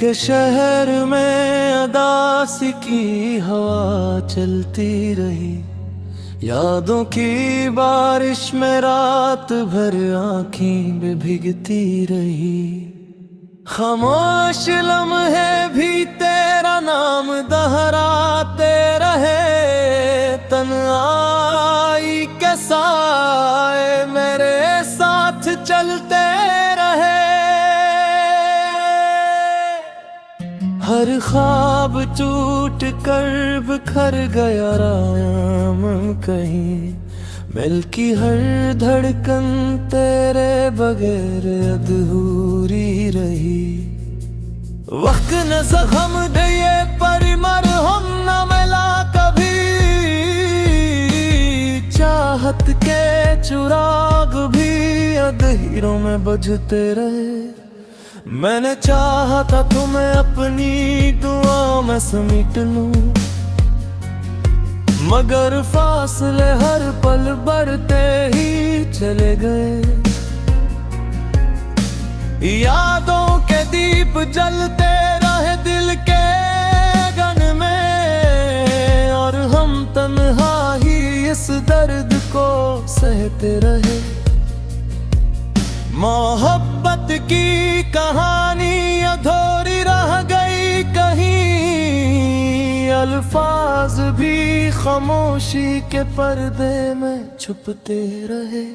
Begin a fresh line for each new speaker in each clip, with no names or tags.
के शहर में अदासी की हवा चलती रही, यादों की बारिश में रात भर आँखें में भीगती रही। खामोश लम्हे भी तेरा नाम दोहराते रहे, तन्हाई के साए मेरे साथ चलते रहे। हर ख्वाब टूट कर बिखर गया राम कहीं, मिलकी हर धड़कन तेरे बगैर अधूरी रही। वक्त न जख्म दिए पर मरहम न मिला कभी, चाहत के चिराग भी अंधेरों में बुझते रहे। मैंने चाहा था तुम्हें अपनी दुआ में समेट लूं, मगर फासले हर पल बढ़ते ही चले गए। यादों के दीप जलते रहे दिल के गन में, और हम तन्हा ही इस दर्द को सहते रहे। मोहब्बत की कहानी अधूरी रह गई कहीं, अल्फाज भी खामोशी के पर्दे में छुपते रहे।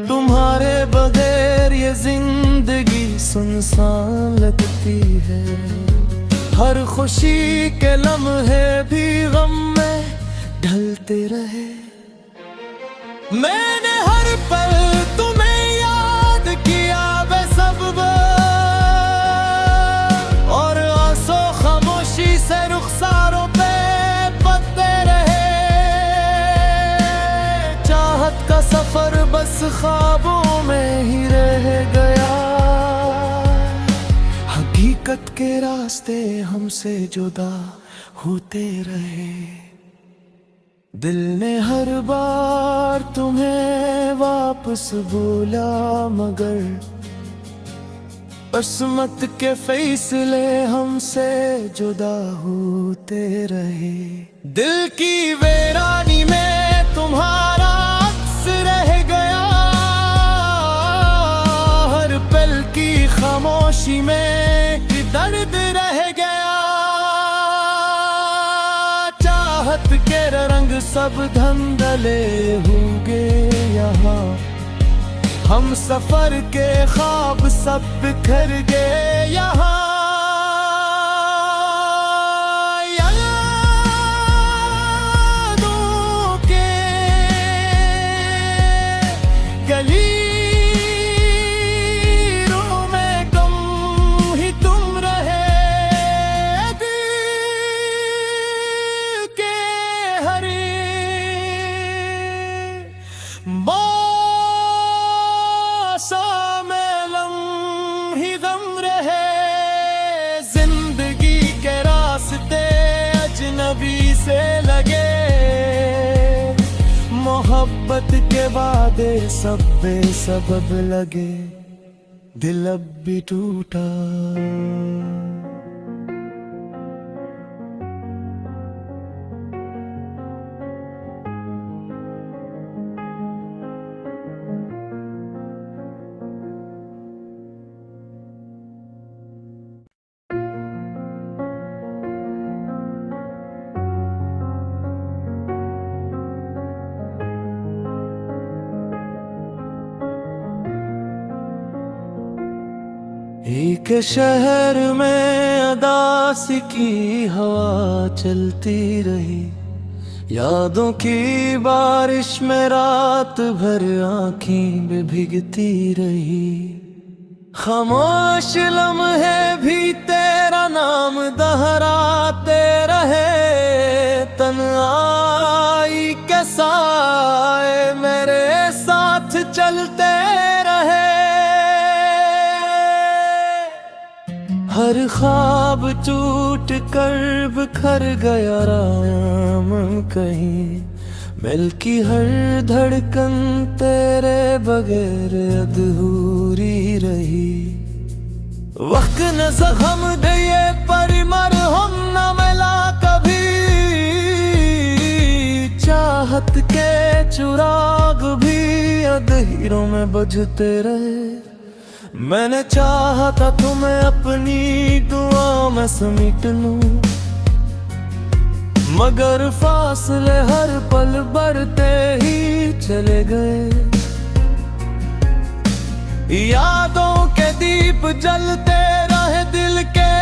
तुम्हारे बगैर ये जिंदगी सुनसान लगती है, हर खुशी के लम्हे भी गम में ढलते रहे। मैंने हर पल तुम्हें याद किया बेसब्ब, और आंसू खामोशी से रुखसारों पे पड़ते रहे। चाहत का सफर बस ख्वाबों में ही रह गया, हकीकत के रास्ते हमसे जुदा होते रहे। दिल ने हर बार तुम्हें वापस बोला, मगर किस्मत के फैसले हमसे जुदा होते रहे। दिल की वीरानी में तुम्हारा अक्स रह गया, हर पल की खामोशी में दर्द रह गया। चाहत के रंग सब धंधले होंगे यहाँ, हम सफर के ख्वाब सब बिखर गए यहाँ। यादों के गलीरों में गम ही तुम रहे, दिल के हर ही गम रहे। जिंदगी के रास्ते अजनबी से लगे, मोहब्बत के वादे सब बेसबब लगे, दिल अब भी टूटा। एक शहर में अदासी की हवा चलती रही, यादों की बारिश में रात भर आँखें में भीगती रही। खामोश लम्हे भी तेरा नाम दोहराते रहे, तन्हाई के साए मेरे साथ चलते रहे। हर ख्वाब टूट कर बिखर गया राम कहीं, मिलकी हर धड़कन तेरे बगैर अधूरी रही। वक्त न जख्म दिए पर मरहम न मिला कभी, चाहत के चुराग भी अंधेरों में बुझते रहे। मैंने चाहा था तुम्हें अपनी दुआ में समेट लूं, मगर फासले हर पल बढ़ते ही चले गए। यादों के दीप जलते रहे दिल के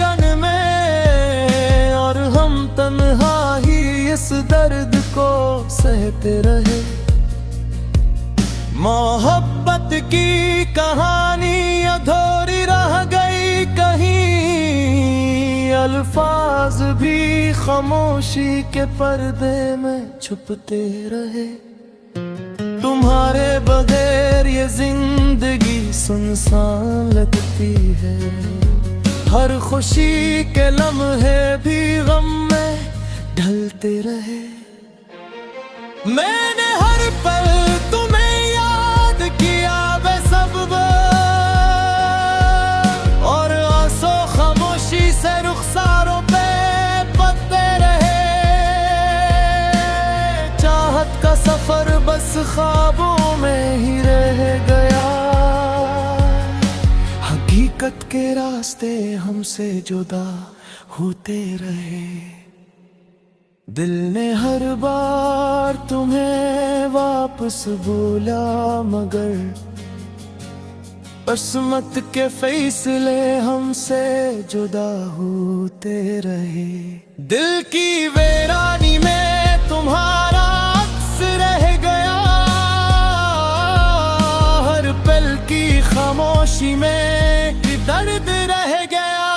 गन में, और हम तन्हा ही इस दर्द को सहते रहे। मोहब्बत की कहानी अधूरी रह गई कहीं, अल्फाज भी खामोशी के पर्दे में छुपते रहे। तुम्हारे बगैर ये जिंदगी सुनसान लगती है, हर खुशी के लम्हे भी गम में ढलते रहे। मैंने हर पल तुम्हें याद किया बेसब्ब, और आंसू खामोशी से रुखसारों पे पड़ते रहे। चाहत का सफर बस ख्वाबों में ही रह गया, हकीकत के रास्ते हमसे जुदा होते रहे। दिल ने हर बार तुम्हें वापस बोला, मगर किस्मत के फैसले हमसे जुदा होते रहे। दिल की वीरानी में तुम्हारा अक्स रह गया, हर पल की खामोशी में दर्द रह गया।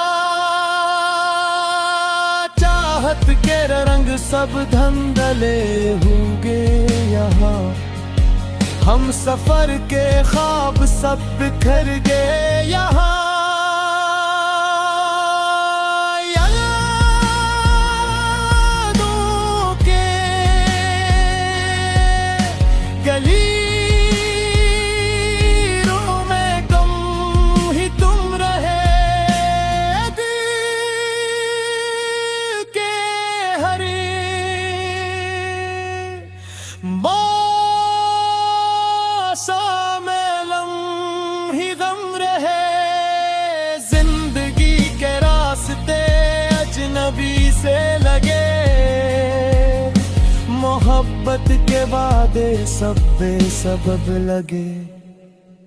चाहत के रंग सब धंधले होंगे यहाँ, हम सफर के ख्वाब सब बिखर गए यहाँ। यादों के गलीरों में गम ही तुम रहे, दिल के हर ही गम रहे। जिंदगी के रास्ते अजनबी से लगे, मोहब्बत के वादे सब बेसबब लगे,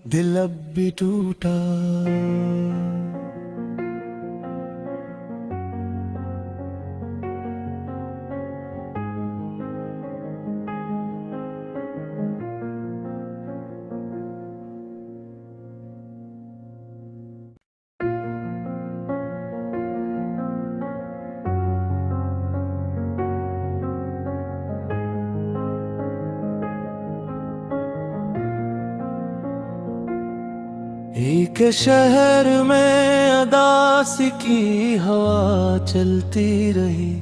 दिल अब भी टूटा। एक शहर में अदासी की हवा चलती रही,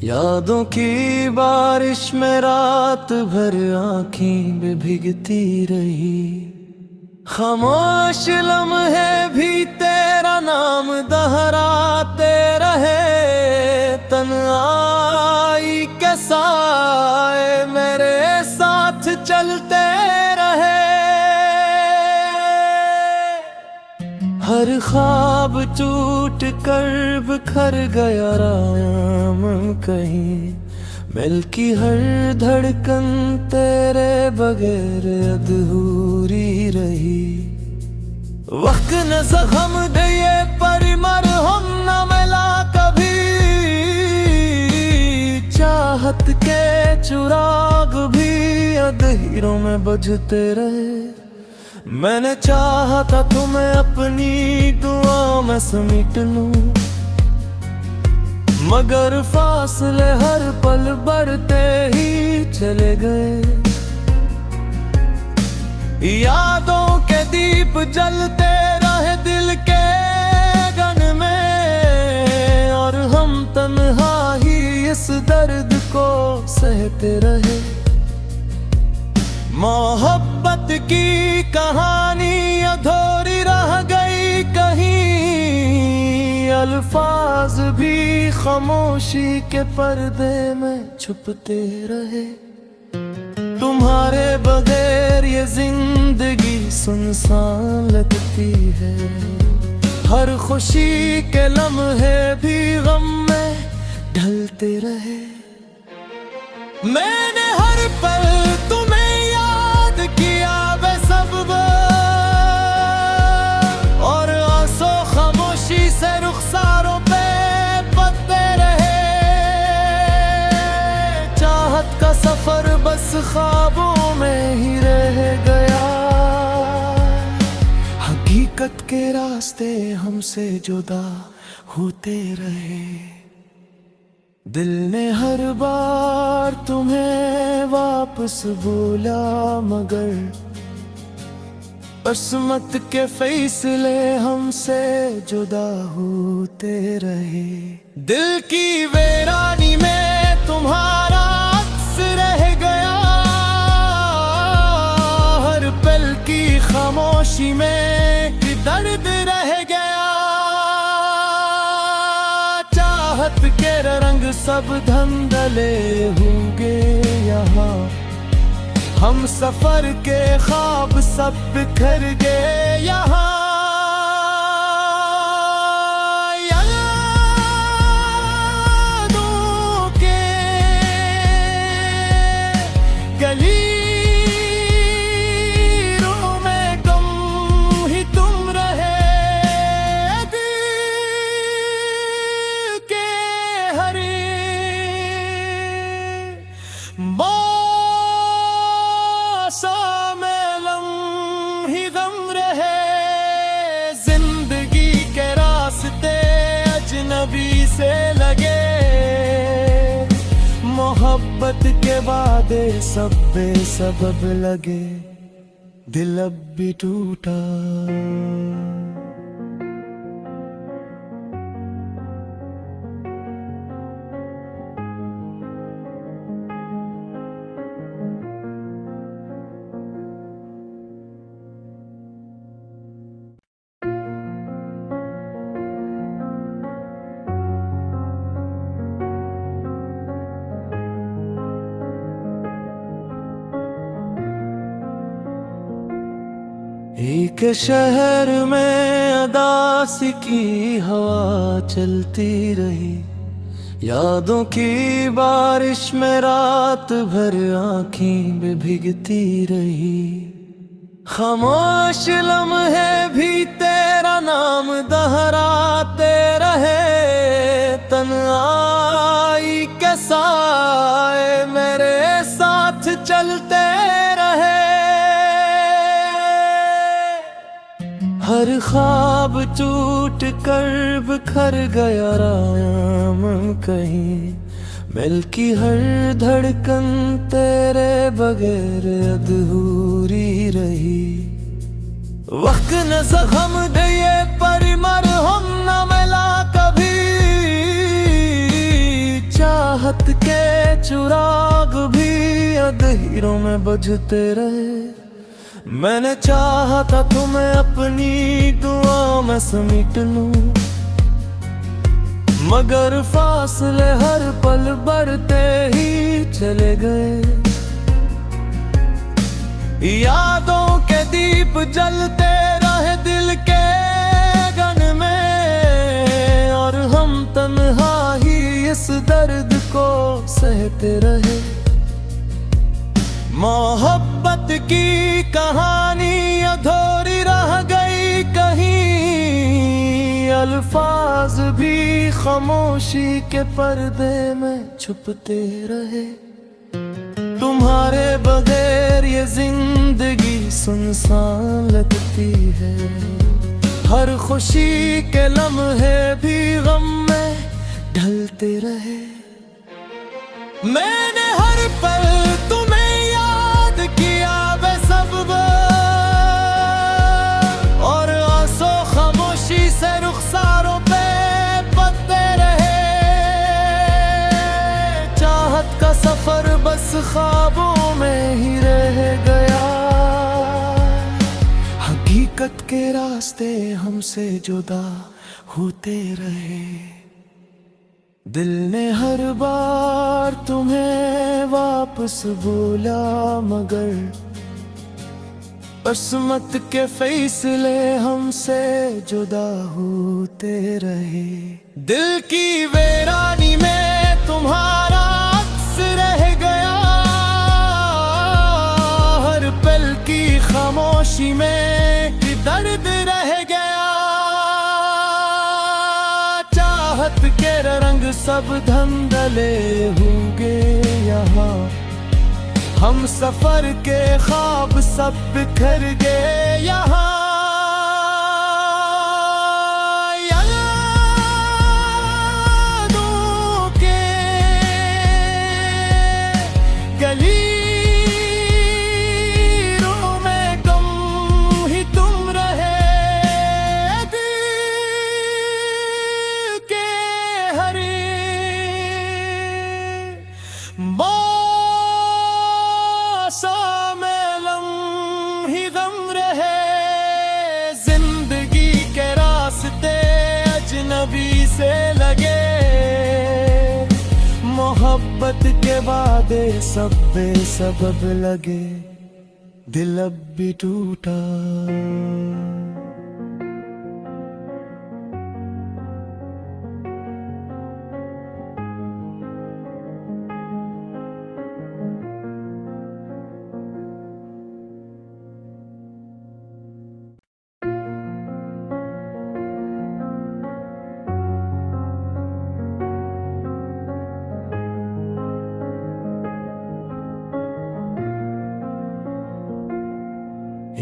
यादों की बारिश में रात भर आँखें में भीगती रही। खामोश लम्हे भी तेरा नाम दोहराते रहे, तन्हाई के साए मेरे साथ चलते रहे। हर ख्वाब टूट कर बिखर गया राम कहीं, मिलकी हर धड़कन तेरे बगैर अधूरी रही। वक्त न जख्म दिए पर मरहम न मिला कभी, चाहत के चुराग भी अंधेरों में बुझते रहे। मैंने चाहा था तुम्हें अपनी दुआ में समेट लूं, मगर फासले हर पल बढ़ते ही चले गए। यादों के दीप जलते रहे दिल के गन में, और हम तन्हा ही इस दर्द को सहते रहे। मोहब्बत की कहानी अधूरी रह गई। अल्फाज भी खामोशी के पर्दे में छुपते रहे। तुम्हारे बगैर ये जिंदगी सुनसान लगती है। हर खुशी के लम्हे भी गम में ढलते रहे। मैंने हर पल तुम्हें याद किया बेसब्ब, और आंसू खामोशी से रुखसारों पे पड़ते रहे। चाहत का सफर बस ख्वाबों में ही रह गया। हकीकत के रास्ते हमसे जुदा होते रहे। दिल ने हर बार तुम्हें वापस बोला, मगर किस्मत के फैसले हमसे जुदा होते रहे। दिल की वीरानी में तुम्हारा अक्स रह गया। हर पल की खामोशी में दर्द रह गया। चाहत के रंग सब धंधले होंगे यहाँ। हम सफर के ख्वाब सब बिखर गए यहाँ। यादों के गली ही गम रहे। जिंदगी के रास्ते अजनबी से लगे। मोहब्बत के वादे सब बेसबब लगे। दिल अब भी टूटा। एक शहर में अदासी की हवा चलती रही। यादों की बारिश में रात भर आँखें में भीगती रही। खामोश लम्हे भी तेरा नाम दोहराते रहे। तन्हाई के साए मेरे साथ चलते रहे। हर ख्वाब टूट कर बिखर गया राम कहीं। मिलकी हर धड़कन तेरे बगैर अधूरी रही। वक्त न जख्म दिए पर मरहम न मिला कभी। चाहत के चुराग भी अंधेरों में बुझते रहे। मैंने चाहा था तुम्हें अपनी दुआ में समेट लूं, मगर फासले हर पल बढ़ते ही चले गए। यादों के दीप जलते रहे दिल के गन में, और हम तन्हा ही इस दर्द को सहते रहे। मोहब्बत की कहानी अधूरी रह गई कहीं। अल्फाज भी खामोशी के पर्दे में छुपते रहे। तुम्हारे बगैर ये जिंदगी सुनसान लगती है। हर खुशी के लम्हे भी गम में ढलते रहे। मैंने हर पल तुम्हें याद किया बेसब्ब, और आंसू खामोशी से रुखसारों पे पड़ते रहे। चाहत का सफर बस ख्वाबों में ही रह गया। हकीकत के रास्ते हमसे जुदा होते रहे। दिल ने हर बार तुम्हें वापस बोला, मगर किस्मत के फैसले हमसे जुदा होते रहे। दिल की वीरानी में तुम्हारा अक्स रह गया, हर पल की खामोशी में दर्द रह गया। चाहत के रंग सब धंधले होंगे यहाँ, हम सफर के ख्वाब सब बिखर गए यहाँ। यादों के गलीरों में कम ही तुम रहे, दिल के हर ही गम रहे। जिंदगी के रास्ते अजनबी से लगे, मोहब्बत के वादे सब बेसबब लगे, दिल अब भी टूटा।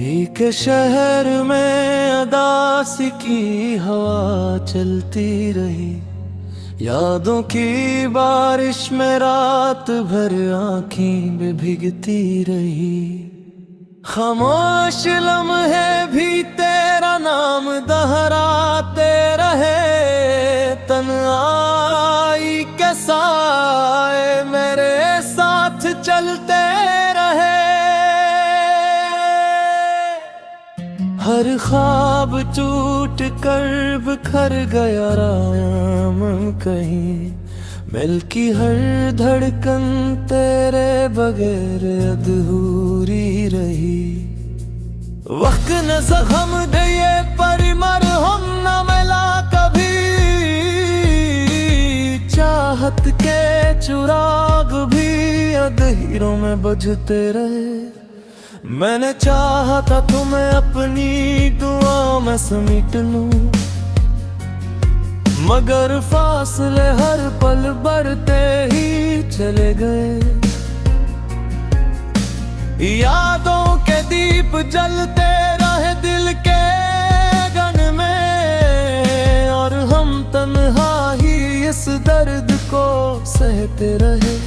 एक शहर में अदासी की हवा चलती रही, यादों की बारिश में रात भर आँखें में भीगती रही। खामोश लम्हे भी तेरा नाम दोहराते रहे, तन्हाई के साए मेरे साथ चलते रहे। हर ख्वाब टूट कर बिखर गया राम कहीं, मिलकी हर धड़कन तेरे बगैर अधूरी रही। वक्त न जख्म दिए पर मरहम न मिला कभी, चाहत के चिराग भी अंधेरों में बुझते रहे। मैंने चाहा था तुम्हें अपनी दुआ में समेट लूं, मगर फासले हर पल बढ़ते ही चले गए। यादों के दीप जलते रहे दिल के गन में, और हम तन्हा ही इस दर्द को सहते रहे।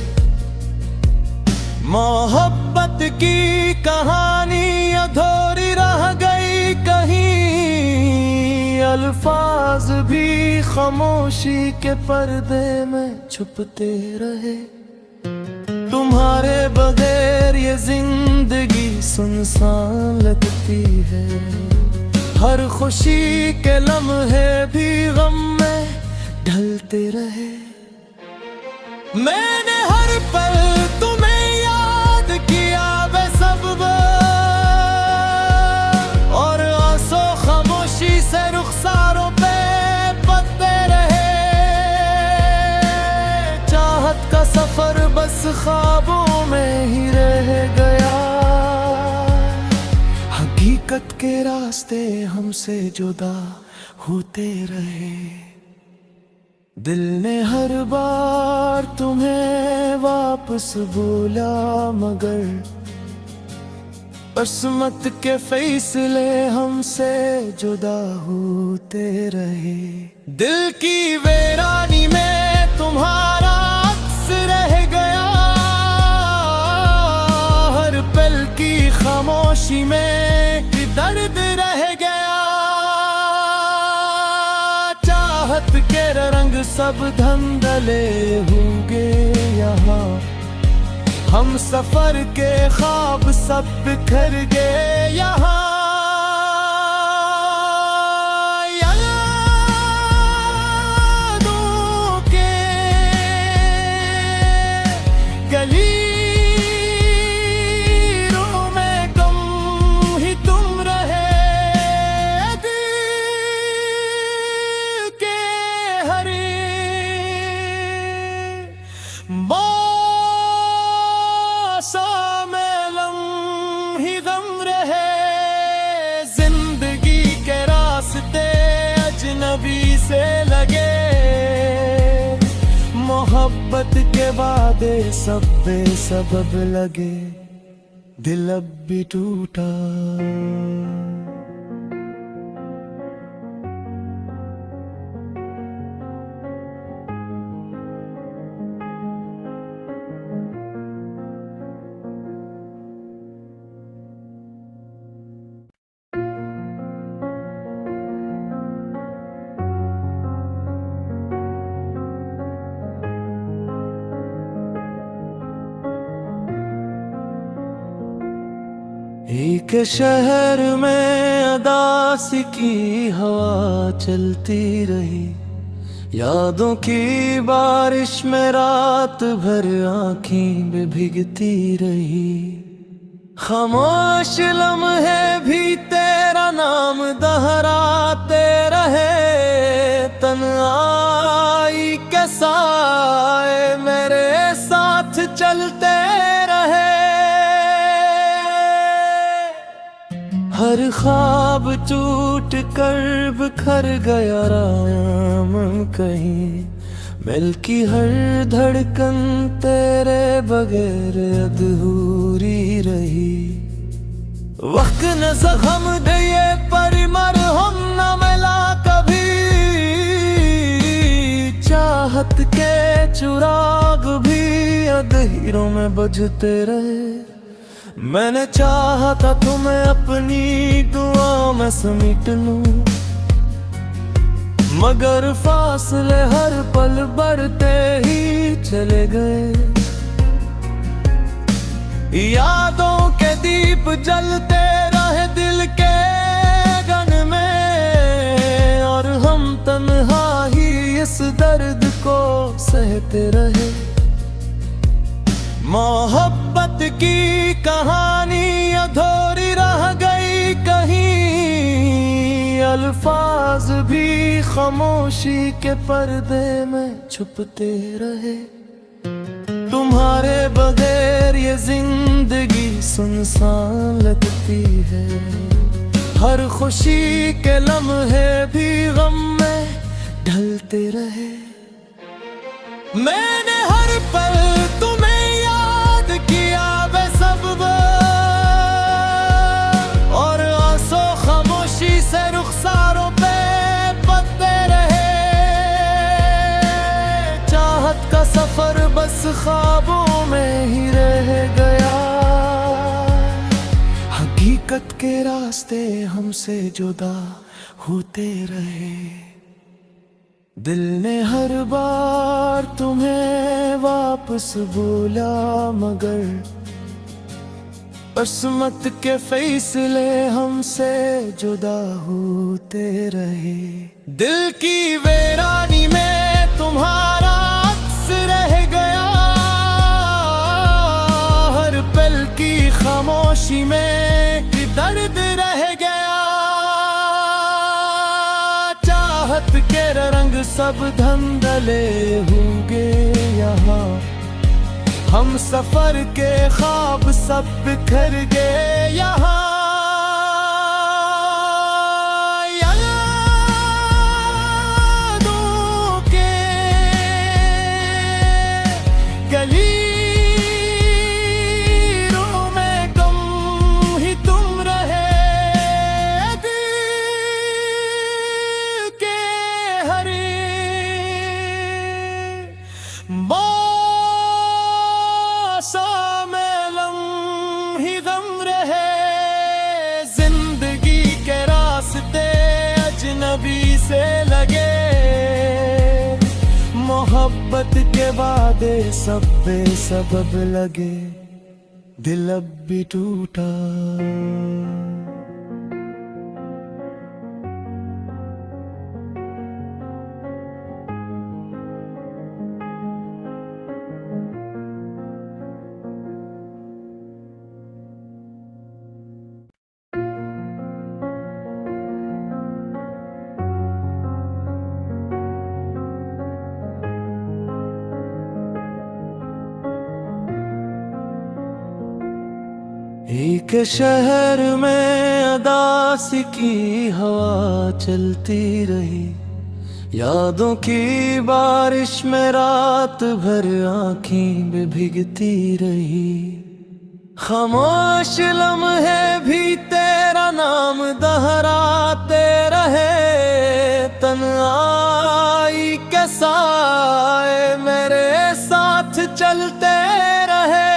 मोहब्बत की कहानी अधूरी रह गई कहीं, अल्फाज भी खामोशी के पर्दे में छुपते रहे। तुम्हारे बगैर ये जिंदगी सुनसान लगती है, हर खुशी के लम्हे भी गम में ढलते रहे। मैंने हर पल तुम्हें याद किया बेसब्ब, और आंसू खामोशी से रुखसारों पे पड़ते रहे। चाहत का सफर बस ख्वाबों में ही रह गया, हकीकत के रास्ते हमसे जुदा होते रहे। दिल ने हर बार तुम्हें वापस बोला, मगर किस्मत के फैसले हमसे जुदा होते रहे। दिल की वीरानी में तुम्हारा अक्स रह गया, हर पल की खामोशी में दर्द रह गया। चाहत के रंग सब धंधले होंगे यहाँ, हम सफर के ख्वाब सब बिखर गए यहाँ। यादों मोहब्बत के वादे सब बेसबब लगे, दिल अब भी टूटा। एक शहर में अदासी की हवा चलती रही, यादों की बारिश में रात भर आँखें में भीगती रही। खामोश लम्हे भी तेरा नाम दोहराते रहे, तन्हाई के साए मेरे साथ चलते रहे। हर ख्वाब टूट कर बिखर गया राम कहीं, मिलकी हर धड़कन तेरे बगैर अधूरी रही। वक्त न जख्म दिए पर मरहम न मिला कभी, चाहत के चिराग भी अंधेरों में बुझते रहे। मैंने चाहा था तुम्हें अपनी दुआ में समेट लूं, मगर फासले हर पल बढ़ते ही चले गए। यादों के दीप जलते रहे दिल के गन में, और हम तन्हा ही इस दर्द को सहते रहे। मोहब्बत की कहानी अधूरी रह गई कहीं, अल्फाज भी खामोशी के पर्दे में छुपते रहे। तुम्हारे बगैर ये जिंदगी सुनसान लगती है, हर खुशी के लम्हे भी गम में ढलते रहे। मैंने हर पल तुम्हें याद किया बेसब्ब, और आंसू खामोशी से रुखसारों पे पड़ते रहे। चाहत का सफर बस ख्वाबों में ही रह गया, हकीकत के रास्ते हमसे जुदा होते रहे। दिल ने हर बार तुम्हें वापस बोला, मगर किस्मत के फैसले हमसे जुदा होते रहे। दिल की वीरानी में तुम्हारा अक्स रह गया, हर पल की खामोशी में दर्द रह गया। चाहत के रंग सब धंधले होंगे यहाँ, हम सफर के ख्वाब सब बिखर गए यहाँ। यादों के गलीरों में गम ही तुम रहे, दिल के हर ही गम रहे। जिंदगी के रास्ते अजनबी से लगे, मोहब्बत के वादे सब बेसबब लगे, दिल अब भी टूटा। एक शहर में अदासी की हवा चलती रही, यादों की बारिश में रात भर आँखें भी भीगती रही। खामोश लम्हे भी तेरा नाम दोहराते रहे। तन्हाई के साए मेरे साथ चलते रहे।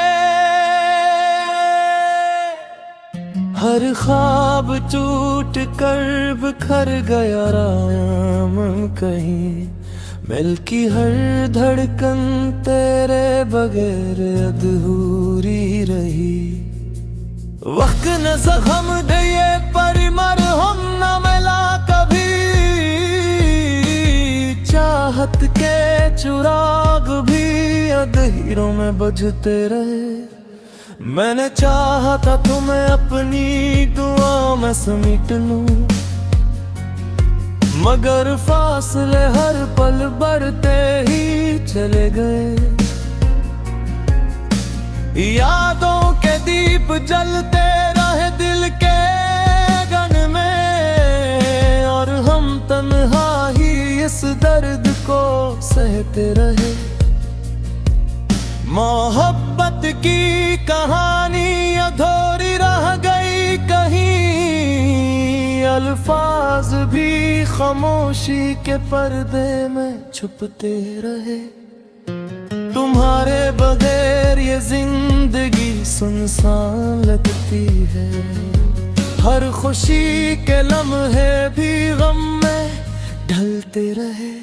हर ख्वाब टूट कर बिखर गया राम कहीं। मिलकी हर धड़कन तेरे बगैर अधूरी रही। वक्त न जख्म दिए पर मरहम न मिला कभी। चाहत के चिराग भी अंधेरों में बुझते रहे। मैंने चाहा था तुम्हें अपनी दुआ में समेट लूं, मगर फासले हर पल बढ़ते ही चले गए। यादों के दीप जलते रहे दिल के गन में, और हम तन्हा ही इस दर्द को सहते रहे। मोहब्बत की कहानी अधूरी रह गई कहीं। अल्फाज भी खामोशी के पर्दे में छुपते रहे। तुम्हारे बगैर ये जिंदगी सुनसान लगती है। हर खुशी के लम्हे भी गम में ढलते रहे।